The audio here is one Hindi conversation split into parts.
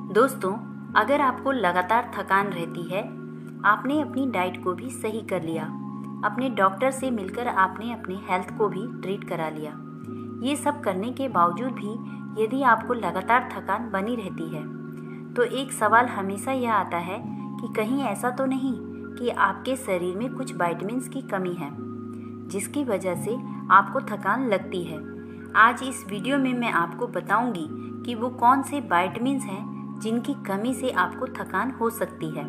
दोस्तों, अगर आपको लगातार थकान रहती है, आपने अपनी डाइट को भी सही कर लिया, अपने डॉक्टर से मिलकर आपने अपने हेल्थ को भी ट्रीट करा लिया, ये सब करने के बावजूद भी यदि आपको लगातार थकान बनी रहती है, तो एक सवाल हमेशा यह आता है कि कहीं ऐसा तो नहीं कि आपके शरीर में कुछ विटामिन्स की कमी है, जिसकी वजह से आपको थकान लगती है। आज इस वीडियो में मैं आपको बताऊंगी कि वो कौन से विटामिन्स हैं जिनकी कमी से आपको थकान हो सकती है।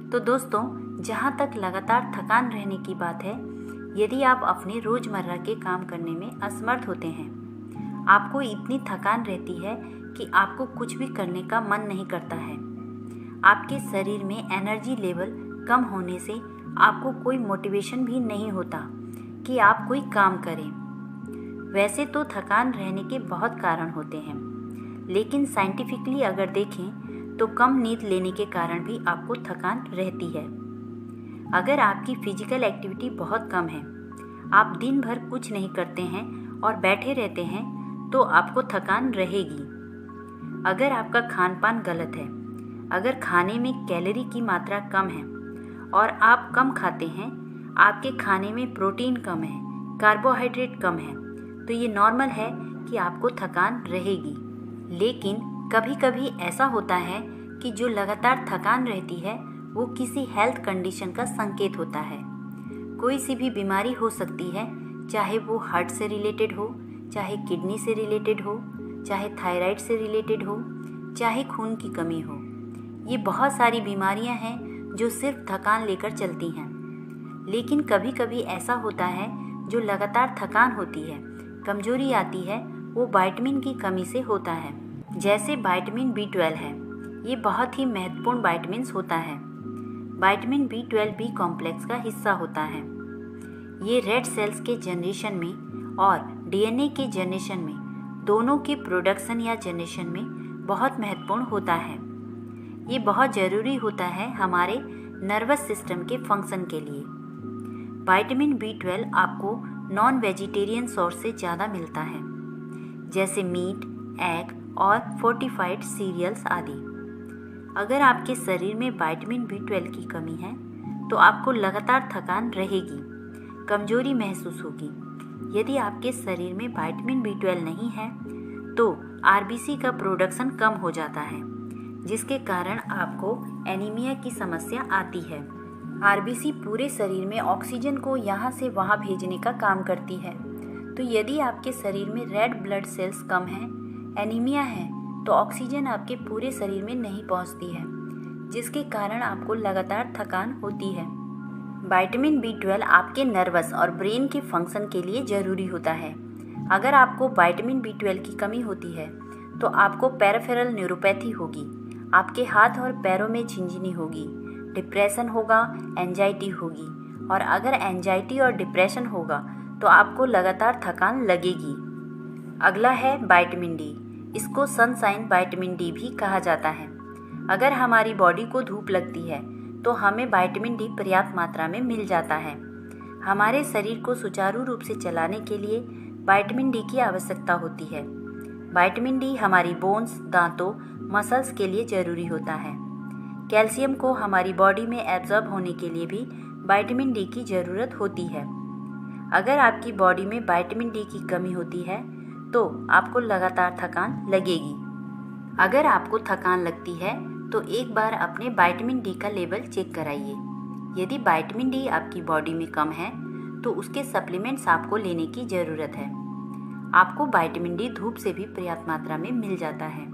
तो दोस्तों, जहाँ तक लगातार थकान रहने की बात है, यदि आप अपने रोज़मर्रा के काम करने में असमर्थ होते हैं, आपको इतनी थकान रहती है कि आपको कुछ भी करने का मन नहीं करता है, आपके शरीर में एनर्जी लेवल कम होने से आपको कोई मोटिवेशन भी नहीं होता कि आप कोई काम करें। वैसे तो थकान रहने के बहुत कारण होते हैं, लेकिन साइंटिफिकली अगर देखें तो कम नींद लेने के कारण भी आपको थकान रहती है। अगर आपकी फिजिकल एक्टिविटी बहुत कम है, आप दिन भर कुछ नहीं करते हैं और बैठे रहते हैं, तो आपको थकान रहेगी। अगर आपका खान पान गलत है, अगर खाने में कैलोरी की मात्रा कम है और आप कम खाते हैं, आपके खाने में प्रोटीन कम है, कार्बोहाइड्रेट कम है, तो ये नॉर्मल है कि आपको थकान रहेगी। लेकिन कभी कभी ऐसा होता है कि जो लगातार थकान रहती है वो किसी हेल्थ कंडीशन का संकेत होता है। कोई सी भी बीमारी हो सकती है, चाहे वो हार्ट से रिलेटेड हो, चाहे किडनी से रिलेटेड हो, चाहे थायराइड से रिलेटेड हो, चाहे खून की कमी हो। ये बहुत सारी बीमारियां हैं जो सिर्फ थकान लेकर चलती हैं। लेकिन कभी कभी ऐसा होता है जो लगातार थकान होती है, कमजोरी आती है, वो विटामिन की कमी से होता है। जैसे विटामिन B12 है, ये बहुत ही महत्वपूर्ण विटामिन्स होता है। विटामिन B12 बी कॉम्प्लेक्स का हिस्सा होता है। ये रेड सेल्स के जनरेशन में और DNA के जनरेशन में, दोनों के प्रोडक्शन या जनरेशन में बहुत महत्वपूर्ण होता है। ये बहुत ज़रूरी होता है हमारे नर्वस सिस्टम के फंक्शन के लिए। विटामिन B12 आपको नॉन वेजिटेरियन सोर्स से ज़्यादा मिलता है, जैसे मीट, एग और फोर्टिफाइड सीरियल्स आदि। अगर आपके शरीर में विटामिन B12 की कमी है, तो आपको लगातार थकान रहेगी, कमजोरी महसूस होगी। यदि आपके शरीर में विटामिन B12 नहीं है, तो RBC का प्रोडक्शन कम हो जाता है, जिसके कारण आपको एनीमिया की समस्या आती है। RBC पूरे शरीर में ऑक्सीजन को यहाँ से वहाँ भेजने का काम करती है। तो यदि आपके शरीर में रेड ब्लड सेल्स कम हैं, एनीमिया है, तो ऑक्सीजन आपके पूरे शरीर में नहीं पहुँचती है, जिसके कारण आपको लगातार थकान होती है। विटामिन B12 आपके नर्वस और ब्रेन के फंक्शन के लिए ज़रूरी होता है। अगर आपको विटामिन B12 की कमी होती है, तो आपको पेरिफेरल न्यूरोपैथी होगी, आपके हाथ और पैरों में झिंझनी होगी, डिप्रेशन होगा, एंजाइटी होगी, और अगर एंजाइटी और डिप्रेशन होगा तो आपको लगातार थकान लगेगी। अगला है विटामिन D। इसको सनशाइन विटामिन D भी कहा जाता है। अगर हमारी बॉडी को धूप लगती है, तो हमें विटामिन D पर्याप्त मात्रा में मिल जाता है। हमारे शरीर को सुचारू रूप से चलाने के लिए विटामिन D की आवश्यकता होती है। विटामिन D हमारी बोन्स, दांतों, मसल्स के लिए ज़रूरी होता है। कैल्शियम को हमारी बॉडी में एब्जॉर्ब होने के लिए भी विटामिन D की ज़रूरत होती है। अगर आपकी बॉडी में विटामिन D की कमी होती है, तो आपको लगातार थकान लगेगी। अगर आपको थकान लगती है, तो एक बार अपने विटामिन D का लेवल चेक कराइए। यदि विटामिन D आपकी बॉडी में कम है, तो उसके सप्लीमेंट्स आपको लेने की ज़रूरत है। आपको विटामिन D धूप से भी पर्याप्त मात्रा में मिल जाता है।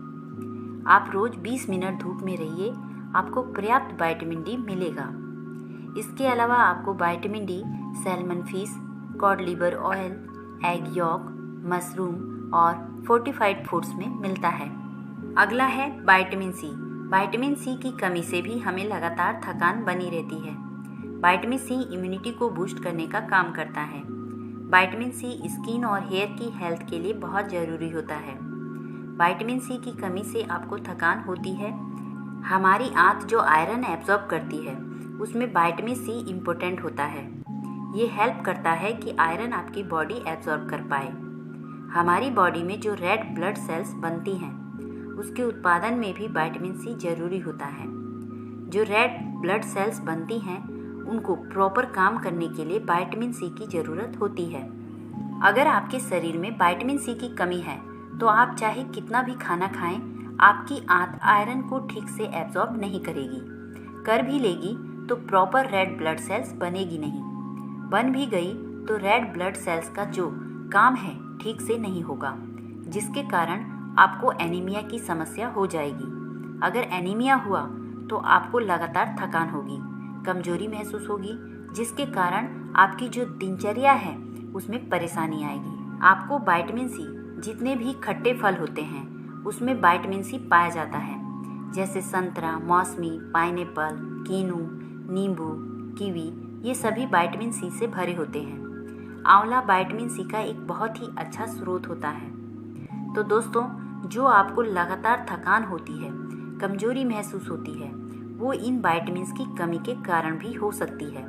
आप रोज़ 20 मिनट धूप में रहिए, आपको पर्याप्त विटामिन D मिलेगा। इसके अलावा आपको vitamin D salmon fish, cod liver oil, egg York, mushroom और फोर्टिफाइड फूड्स में मिलता है। अगला है विटामिन C। विटामिन C की कमी से भी हमें लगातार थकान बनी रहती है। विटामिन C इम्यूनिटी को बूस्ट करने का काम करता है। विटामिन C स्किन और हेयर की हेल्थ के लिए बहुत ज़रूरी होता है। विटामिन C की कमी से आपको थकान होती है। हमारी आंत जो आयरन एब्जॉर्ब करती है, उसमें विटामिन C इम्पोर्टेंट होता है। ये हेल्प करता है कि आयरन आपकी बॉडी एब्जॉर्ब कर पाए। हमारी बॉडी में जो रेड ब्लड सेल्स बनती हैं, उसके उत्पादन में भी विटामिन सी जरूरी होता है। जो रेड ब्लड सेल्स बनती हैं उनको प्रॉपर काम करने के लिए विटामिन सी की ज़रूरत होती है। अगर आपके शरीर में विटामिन सी की कमी है तो आप चाहे कितना भी खाना खाएं, आपकी आंत आयरन को ठीक से एब्जॉर्ब नहीं करेगी। कर भी लेगी तो प्रॉपर रेड ब्लड सेल्स बनेगी नहीं। बन भी गई तो रेड ब्लड सेल्स का जो काम है ठीक से नहीं होगा, जिसके कारण आपको एनीमिया की समस्या हो जाएगी। अगर एनीमिया हुआ तो आपको लगातार थकान होगी, कमजोरी महसूस होगी, जिसके कारण आपकी जो दिनचर्या है उसमें परेशानी आएगी। आपको विटामिन सी, जितने भी खट्टे फल होते हैं उसमें विटामिन सी पाया जाता है, जैसे संतरा, मौसमी, पाइनएप्पल, कीनू, नींबू, कीवी, ये सभी विटामिन सी से भरे होते हैं। आंवला विटामिन सी का एक बहुत ही अच्छा स्रोत होता है। तो दोस्तों, जो आपको लगातार थकान होती है, कमजोरी महसूस होती है, वो इन विटामिन्स की कमी के कारण भी हो सकती है,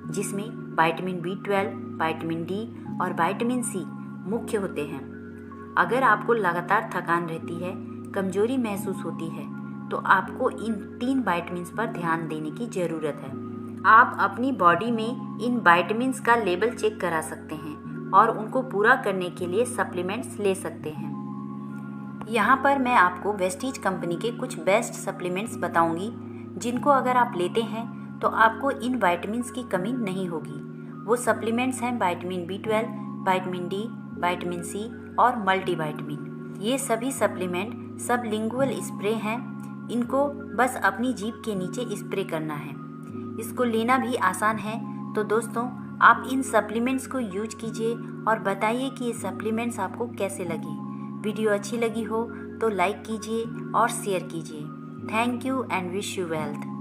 जिसमें विटामिन B12, विटामिन डी और विटामिन सी मुख्य होते हैं। अगर आपको लगातार थकान रहती है, कमजोरी महसूस होती है, तो आपको इन 3 विटामिन्स पर ध्यान देने की ज़रूरत है। आप अपनी बॉडी में इन विटामिन्स का लेवल चेक करा सकते हैं और उनको पूरा करने के लिए सप्लीमेंट्स ले सकते हैं। यहाँ पर मैं आपको वेस्टीज कंपनी के कुछ बेस्ट सप्लीमेंट्स बताऊंगी, जिनको अगर आप लेते हैं तो आपको इन विटामिन्स की कमी नहीं होगी। वो सप्लीमेंट्स हैं vitamin B12, vitamin D, vitamin C और मल्टीविटामिन। ये सभी सप्लीमेंट सबलिंगुअल स्प्रे हैं। इनको बस अपनी जीभ के नीचे स्प्रे करना है। इसको लेना भी आसान है। तो दोस्तों, आप इन सप्लीमेंट्स को यूज कीजिए और बताइए कि ये सप्लीमेंट्स आपको कैसे लगे। वीडियो अच्छी लगी हो तो लाइक कीजिए और शेयर कीजिए। Thank you and wish you wealth.